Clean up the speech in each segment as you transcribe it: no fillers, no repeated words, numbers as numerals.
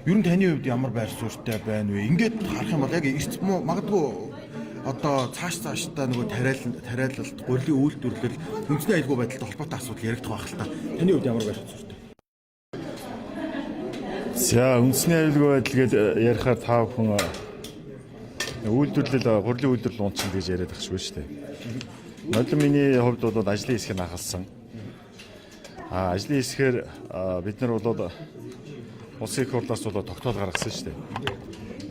Ер нь таны хувьд ямар байр суурьтай байна вэ? Ингээд харах юм бол яг магадгүй одоо цаашдаа нөгөө тариалалт, гурилын үйлдвэрлэл, үндэсний аюулгүй байдалтай холбоотой асуудал яригдах байх л та. Таны хувьд ямар байр суурьтай? За үндэсний аюулгүй байдал гэж ярихаар та бүхэн үйлдвэрлэл, гурилын үйлдвэрлэл унтсан гэж яриад ахшгүй шүү дээ. Нодлон миний хувьд бол ажлын хэсгийг хахалсан. Ажлын хэсгээр бид нар бол улсын их хурлаас бол тогтоол гаргасан шүү дээ.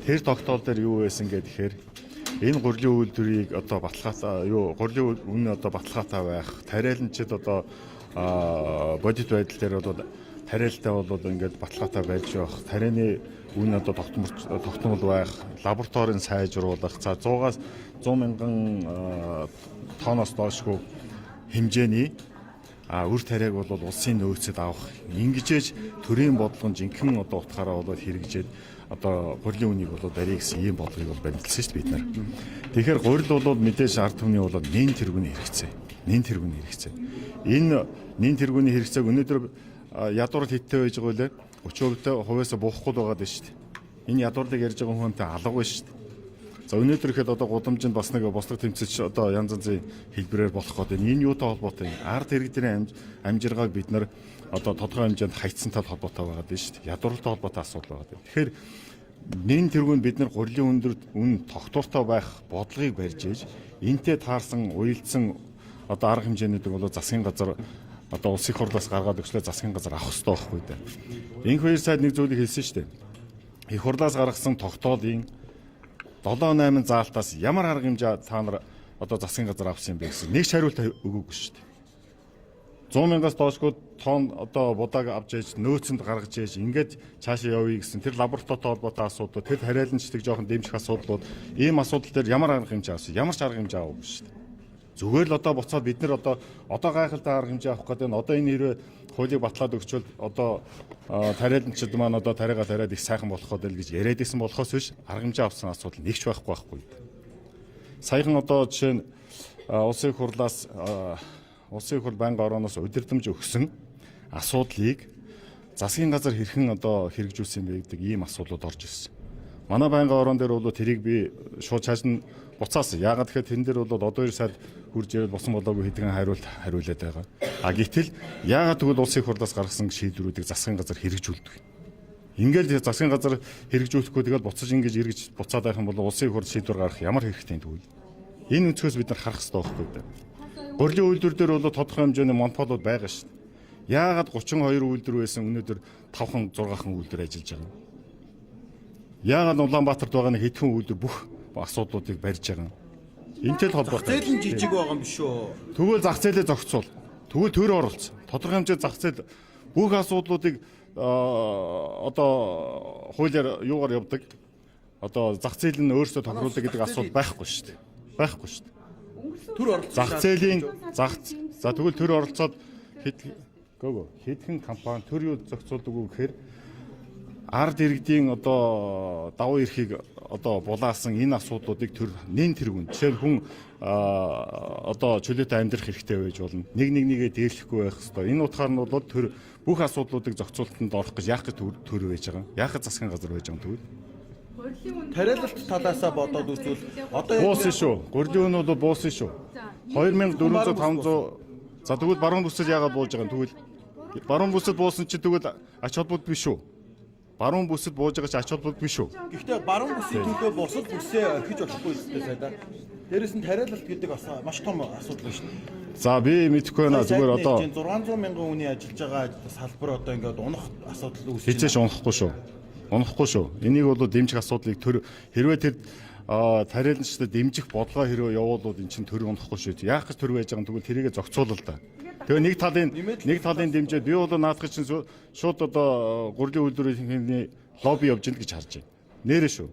Тэр тогтоол дээр юу байсан гэхээр энэ гурилын үйлдвэрийг одоо баталгаатай гурилын үнэ одоо баталгаатай байх, тариаланчид одоо бодит байдал дээр бол тариалтай бол ингээд баталгаатай байж байх, тарианы үнэ одоо тогтмол байх, лабораторийн сайжруулах, за 100-аас 100 мянган тонноос доошгүй хэмжээний үр тариаг бол улсын нөөцөд авах. Ингэжээж төрийн бодлого жинхэнэ одоо утгаараа бол хэрэгжээд одоо гурилын үнийг бол барья гэсэн ийм бодлогыг бол баримталсан шүү дээ бид нар. Тэгэхээр гурил бол мэдээж ард түмний бол нэн тэргүүний хэрэгцээ. Нэн тэргүүний хэрэгцээ. Энэ нэн тэргүүний хэрэгцээг өнөөдөр ядуур хиттэй байж байгаа үлээ 30% хувьяасаа буухгүй байгаа дээ шүү дээ. Энэ ядуурлыг ярьж байгаа хүнтэй алга байна шүү дээ. За өнөөдөр ихэд одоо гудамжинд бас нэг бослог тэмцэж одоо янз янзын хэлбэрээр болох гэдэг. Энэ юутай холбоотой? Ард иргэдийн амжиргааг бид нар одоо тодорхой хэмжээнд хайцсантай холбоотой байгаа дээ шүү дээ. Ядуурлалтай холбоотой асуудал байгаа дээ. Тэгэхээр нэн тэргүүнд бид нар гурилын үн тогтвортой байх бодлогыг барьж ээж энтэй таарсан уялдсан одоо арга хэмжээнүүдийг бол засгийн газар одоо улсын их хурлаас гаргаад өгчлөө засгийн газар авах хэрэгтэй байхгүй дээ. Энх хоёр сайд нэг зүйлийг хэлсэн шүү дээ. Их хурлаас гаргасан тогтоолын 7-8 заалтаас ямар арга хэмжээ та нар одоо засгийн газар авсан юм бэ гэсэн нэг хариулт өгөөгүй шүү дээ. 100 мянгаас доошгүй тонн одоо будааг авч ээж нөөцөнд гаргаж ээж ингээд цаашаа явъя гэсэн тэр лабораторитой холбоотой асуудал, тэр тариаланчдаг жоохон дэмжих асуудлууд, ийм асуудал дээр ямар арга хэмжээ авсан, ямар ч арга хэмжээ аваагүй шүү дээ. Зүгээр л одоо буцаад бид нар одоо гайхалтай арга хэмжээ авах гэдэг нь одоо энэ хэрвээ хуулийг батлаад өгчвөл одоо тариаланчид маань одоо тариагаа тариад их сайхан болох гэдэг л гэж яриад исэн болохоос биш арга хэмжээ авсан асуудал нэгч байхгүй. Саяхан одоо жишээ нь улсын их хурлаас улсын их хурл байнгын орооноос удирдамж өгсөн асуудлыг засгийн газар хэрхэн одоо хэрэгжүүлсэн бэ гэдэг ийм асуудлууд орж ирсэн. Манай байнгын ороон дээр бол тэрийг би шууд цааш нь буцаасан. Яагаад гэхээр тэрэн дээр бол одоо 2 сар хурж ирээд босон болоогүй хэдхэн хариулаад байгаа. Гэтэл яагаад тэгвэл улсын их хурлаас гаргасан шийдвэрүүдийг засгийн газар хэрэгжүүлдэг. Ингээл засгийн газар хэрэгжүүлэхгүй тэгэл буцаж ингэж эргэж буцаад байх юм бол улсын их хурл шийдвэр гаргах ямар хэрэгтэй тэгвэл. Энэ өнцгөөс бид нар харах хэрэгтэй байхгүй юу? Гурилын үйлдвэр дээр бол тодорхой хэмжээний монополууд байгаа шүү дээ. Яагаад 32 үйлдвэр байсан өнөөдөр 5хан 6хан үйлдвэр ажиллаж байгаа юм? Яагаад Улаанбаатарт байгаа нэг хэдхэн үйлдвэр бүх асуудлуудыг барьж байгаа юм? Энтэй холбоотой. Зах зээл нь жижиг байгаа юм биш үү? Тэгвэл зах зээлээ зохицуул. Тэгвэл төр оролцсон. Тодорхой хэмжээ зах зээл бүх асуудлуудыг одоо хуулиар юугаар явдаг? Одоо зах зээл нь өөрсдөө тохируулдаг гэдэг асуудал байхгүй шүү дээ. Байхгүй шүү дээ. Төр оролцсон. Зах зээлийн за тэгвэл төр оролцоод хэдхэн компани төр юу зохицуулдаг вэ гэхээр ард иргэдийн одоо давуу эрхийг одоо булаасан энэ асуудлуудыг төр нэн тэргүүн жишээ нь хүн одоо чөлөөтэй амьдрах хэрэгтэй байж болно. Нэгээ дээрлэхгүй байх хэрэгтэй. Энэ утгаар нь бол төр бүх асуудлуудыг зохицуулалтанд орох гэж яах гэж төр байж байгаа юм. Яах гэж засгийн газар байж байгаа юм тэгвэл тариалалт талаасаа бодоод үзвэл одоо буусан шүү. Гурилын үн бол буусан шүү. 2400 500 за тэгвэл баруун бүсэд яагаад бууж байгаа юм тэгвэл баруун бүсэд буусан чи тэгвэл ач холбогд биш шүү. Баруун бүсэд бууж байгаа ч ач холбогд биш шүү. Гэхдээ баруун бүсийн төлөө бусад бүсээ орхиж болохгүй зүйл сайдаа. Дээрээс нь тариалалт гэдэг бас маш том асуудал байна шүү дээ. За би мэдэхгүй байна зүгээр одоо 600 мянган хүний ажиллаж байгаа салбар одоо ингээд унах асуудал үүсэж байна. Хизээш унахгүй шүү. Унахгүй шүү. Энийг бол дэмжих асуудлыг төр хэрвээ тэр тариаланчдад дэмжих бодлого хэрвээ явуулвал эн чинь төр унахгүй шүү. Яах гэж төр байж байгаа юм тэгвэл тэрийгэ зохицуулал да. Тэгээ нэг талын дэмжээд би бол наадах чинь шууд одоо гурилын үйлдвэрийн лобби явж гэнэ гэж харж байна. Нэрээ шүү.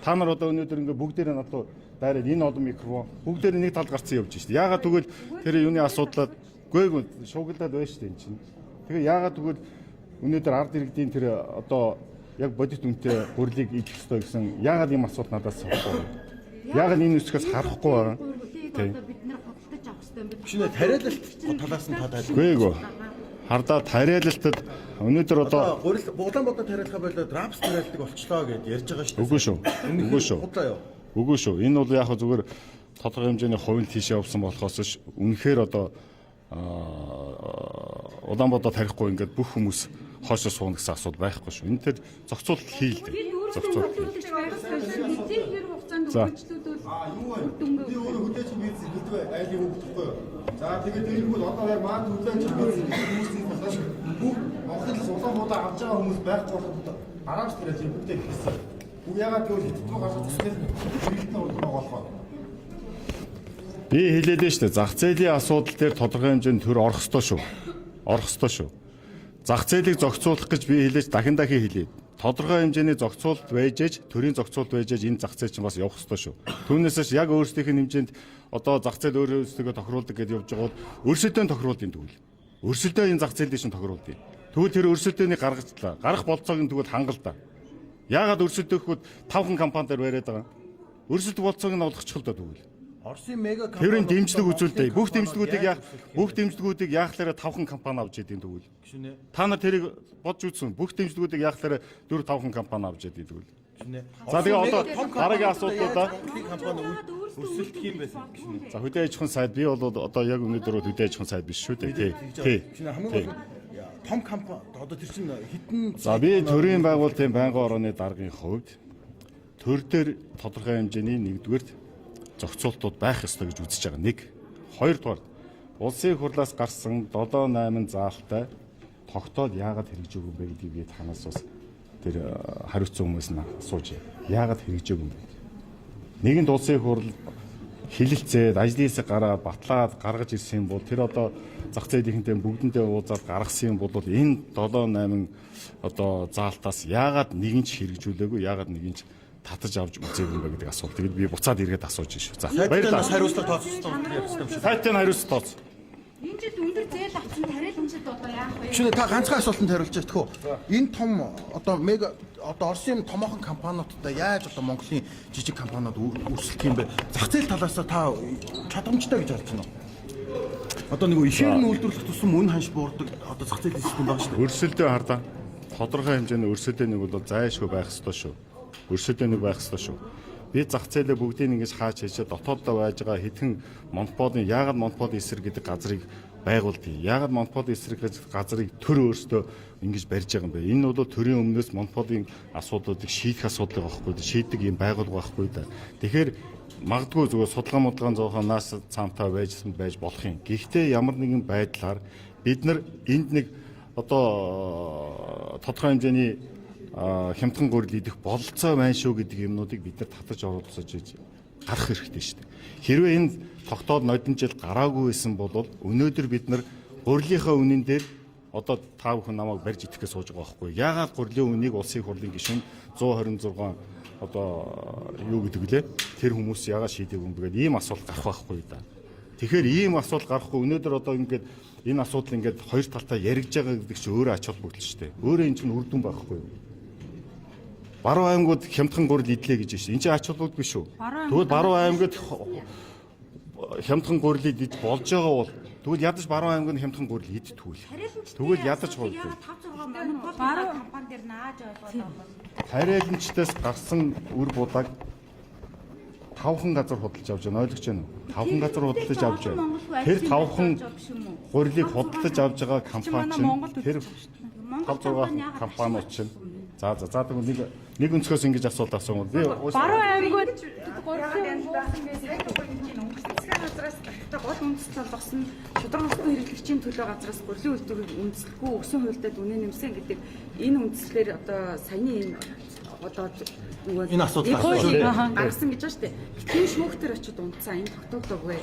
Та нар одоо өнөөдөр ингээ бүгдээрээ надад дайраад энэ олон микрофон бүгдээрээ нэг талд гарцсан явж шүү. Яагаад тэгвэл тэр юуны асуудлаад гүйг шуугилдаад байна шүү дээ эн чинь. Тэгээ яагаад тэгвэл өнөөдөр ард иргэдийн тэр одоо яг бодит үнэтэй гурилыг идэх ёстой гэсэн яагаад ийм асуудал надаас сонсохгүй. Яагаад энэ үсгээс харахгүй байгаа. Тийм. Шинэ тариалалт талаас нь та тайлбар. Гээгүй. Хардаа тариалалтад өнөөдөр одоо Улаанбаатар тариалахаа болоод рапс тариалдаг болчлоо гэж ярьж байгаа шүү дээ. үгүй шүү. Үгүй шүү. Худлаа юу? Үгүй шүү. Энэ бол яг зүгээр тодорхой хэмжээний хувийн тийшээ явсан болохоос ш үнэхээр одоо Улаанбаатар тарихгүй ингээд бүх хүмүүс хоошоо суuna гэсэн асуудал байхгүй шүү. Энэ төр зохицуулт хийлдэг. Зохицуулт. За. Би өөрөө хөдөөж бизнес гэдэг айлын өгөхгүй юу. За тэгээд энэ бол одоо яг маань хөдөөж бизнес хүмүүсийн талаас бүх Монголд Улаанбаатар авч байгаа хүмүүс байхгүй болоход гарааж тэрэж бүгдээ хийсэн. Үг ягаад гэвэл хэдэн гарах гэснээр хэрэгтэн урдгаа болохоо. Би хэлээд штэ зах зээлийн асуудал дээр тодорхой хэмжээнд төр орох ёстой шүү. Орох ёстой шүү. Зах зээлийг зохицуулах гэж би хэлээж дахин хэлээ. Тодорхой хэмжээний зохицуулт байж ээж, төрийн зохицуулт байж ээж энэ зах зээл чинь бас явах ёстой шүү. Түүнээсээ яг өөрсдийнх нь хэмжээнд одоо зах зээл өөрөөсөө тохируулдаг гэдээ явж байгаа бол өрсөлдөөн тохируулдیں۔ Тэгвэл. Өрсөлдөө энэ зах зээлийн чинь тохируулдیں۔ Тэгвэл тэр өрсөлдөөнийг гаргачлаа. Гарах болцоог нь тэгвэл хангалдаа. Яагаад өрсөлдөөхгүй 5хан компанидэр бариад байгаа? Өрсөлдөх болцоог нь олгочихлоо тэгвэл. Оросын мега Тэрийн дэмжлэг үзүүлдэг. Бүх дэмжлэгүүдийг яахлаараа 5хан компани авч яадаг тэгвэл. Та нар тэрийг бодж үзсэн. Бүх дэмжлэгүүдийг яахлаараа 4-5хан компани авч яадаг тэгвэл. За тэгээ одоо дараагийн асуудлуудаа компани өрсөлдөх юм байсан гişүнэ. за хөдөө аж ахуйн сайд би бол одоо яг өнөөдөр хөдөө аж ахуйн сайд биш шүү дээ. Тий. Хамгийн том компани одоо тэр чинь хитэн За би төрийн байгуулалтын байнгын орооны даргын хувьд төр дээр тодорхой хэмжээний нэгдүгээр зохицуултууд байх ёстой гэж үзэж байгаа. 1. 2-дугаар улсын хурлаас гарсан 7-8 заалтай тогтоод яагаад хэрэгжээгүй юм бэ гэдгийг би танаас бас тэр хариуцсан хүмүүс нь асууж яагаад хэрэгжээгүй юм бэ? Нэгэнд улсын хурл хилэлцээд ажлын хэсэг гараад батлаад гаргаж ирсэн бол тэр одоо зах зээлийнхэнтэй бүгдэндээ уулзаад гаргасан юм бол энэ 7-8 одоо заалтаас яагаад нэгэн ч хэрэгжүүлээгүй, яагаад нэгэн ч татаж авч үзээгүй юм бэ гэдэг асуулт. Тэгээд би буцаад эргээд асууж шүү. За баярлалаа. хариуцлага тооцсон ярьсан юм шиг. Сайтын хариуцлага тооц. Энэ жил өндөр зээл авсан тариаламжид одоо яах вэ? Гişүнэ та ганцхан асуултанд хариулж яах вэ? Энэ том одоо мега одоо Оросын томоохон компаниудтай яаж одоо Монголын жижиг компаниуд өрсөлдөх юм бэ? Зах зээл талаас та чадамжтай гэж харж байна уу? Одоо нэг ишээр нь үйлдвэрлэх тусам үн ханш буурдаг одоо зах зээлийн систем байгаа шүү дээ. Өрсөлдөө хардаа. Тодорхой хэмжээний өрсөлдөөнийг бол зайлшгүй байх ёстой шүү. Өрсөлдөөнийг байх ёстой шүү. Би зах зээлээ бүгдийг ингэж хааж хийчээ дотооддоо байж байгаа хэдхэн монополийн яагаад монополийн эсрэг гэдэг газрыг байгуулдгийг яагаад монополийн эсрэг гэж газрыг төр өөртөө ингэж барьж байгаа юм бэ? Энэ бол төрийн өмнөөс монополийн асуудлуудыг шийдэх асуудал байхгүй шийдэг юм байгуулга байхгүй да. Тэгэхээр магадгүй зүгээр судалгаа зоохоноос цаамтай байж болох юм. Гэхдээ ямар нэгэн байдлаар бид нар энд нэг одоо тодорхой хэмжээний хямдхан гурил идэх бололцоо байна шүү гэдэг юмнуудыг бид нар татаж оруулж гарах хэрэгтэй шүү дээ. Хэрвээ энэ тогтоод нодон жил гараагүй байсан бол өнөөдөр бид нар гурилынхаа үнэн дээр одоо та бүхэн намайг барьж итгэхээ сууж байгаа байхгүй. Яагаад гурилын үнийг улсын хурлын гишүүн 126 одоо юу гэдэг лээ? Тэр хүмүүс яагаад шийдэв юм бэ гэдэг ийм асуулт гарах байхгүй да. Тэгэхээр ийм асуулт гарахгүй өнөөдөр одоо ингээд энэ асуудал ингээд хоёр талтай яригж байгаа гэдэг чинь өөрөө ач холбогдол шүү дээ. Өөрөө энэ чинь үр дүн байхгүй юу? Баруун аймагуд хямдхан гурил идлээ гэж байна. Энд чинь ач холбогдол биш үү? Тэгвэл баруун аймагт хямдхан гурил идэж болж байгаа бол тэгвэл ядаж баруун аймагт хямдхан гурил идтгүүл. Тэгвэл ядаж болдог. Баруун компани дээр нааж ойлгоод Тариаланчдаас гарсан үр будааг 5хан газар худалдаж авч байгаа ойлгож байна уу? 5хан газар худалдаж авч байна. Тэр 5хан гурилыг худалдаж авж байгаа компани чинь тэр 5-6 компаниуд чинь за тэгвэл нэг өнцгөөс ингэж асуулт асуумал би баруун аймагуд гурилын буусан гэдэг үндэслэх газраас гол үндэслэл болгосон шударгасны хэрэглэгчийн төлөө газраас гурилын үйлдвэрийг үндэслэхгүй өсөн хуультай үнэ нэмсэн гэдэг энэ үндслээр одоо саяны энэ одоо энэ асуудал гаргасан гэж байна шүү дээ. Тийм шүүхтэр очиод унтсан энэ тогтоогдоогүй.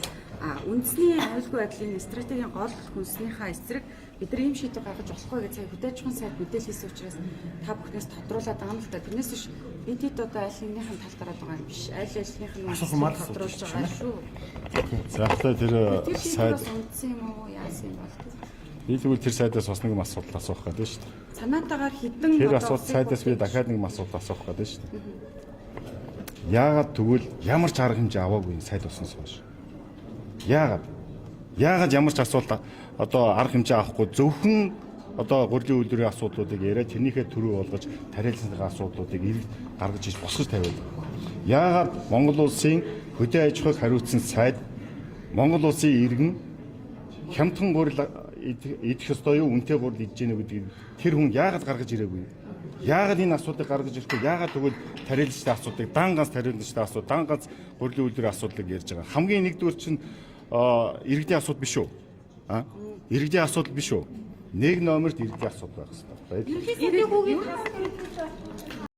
Үндэсний аюулгүй байдлын стратегийн гол хүнснийхаа эсрэг бид нар ийм шийдвэр гаргаж болохгүй гэж сая хөдөө аж ахуйн сайд мэдээлэл хийсэн учраас та бүхнээс тодруулаад байгаа юм л та. Тэрнээс биш эдит одоо аль нэгнийхэн тал дараад байгаа юм биш. Аль альнийх нь тодруулж байгаа шүү. За тэр сайд унтсан юм уу яасан юм бол би тэгвэл тэр сайдаас бас нэг асуудал асуух гэдэг шүү дээ. санаатаагаар хідэн Тэр асуудал сайдаас би дахиад нэг асуудал асуух гэдэг шүү дээ. Яагаад тэгвэл ямар ч арга хэмжээ аваагүй сайд уснаас хойш. Яагаад? Яагаад ямар ч асуулт одоо арга хэмжээ авахгүй зөвхөн одоо гурилын үйлдвэрийн асуудлуудыг яриад тэрнийхээ төрөө болгож тариалсны асуудлуудыг эргэж гаргаж иж босгож тавиад. Яагаад Монгол улсын хөдөө аж ахуйг хариуцсан сайд Монгол улсын иргэн хямдхан гурил идэх ёстой юу, үнэтэй гурил идэж гэнэ гэдгийг тэр хүн яагаад гаргаж ирээгүй? Яагаад энэ асуудлыг гаргаж ирэхгүй? Яагаад тэгвэл тариалсны асуудлыг дан ганц тариалсны асуудал, дан ганц гурилын үйлдвэрийн асуудлыг ярьж байгаа. Хамгийн нэгдүгээр чинь иргэдийн асуудал биш үү? Иргэдийн асуудал биш үү? Нэг номерт иргэдийн асуудал байх хэрэгтэй. Ерөнхий сайдын хүүгийн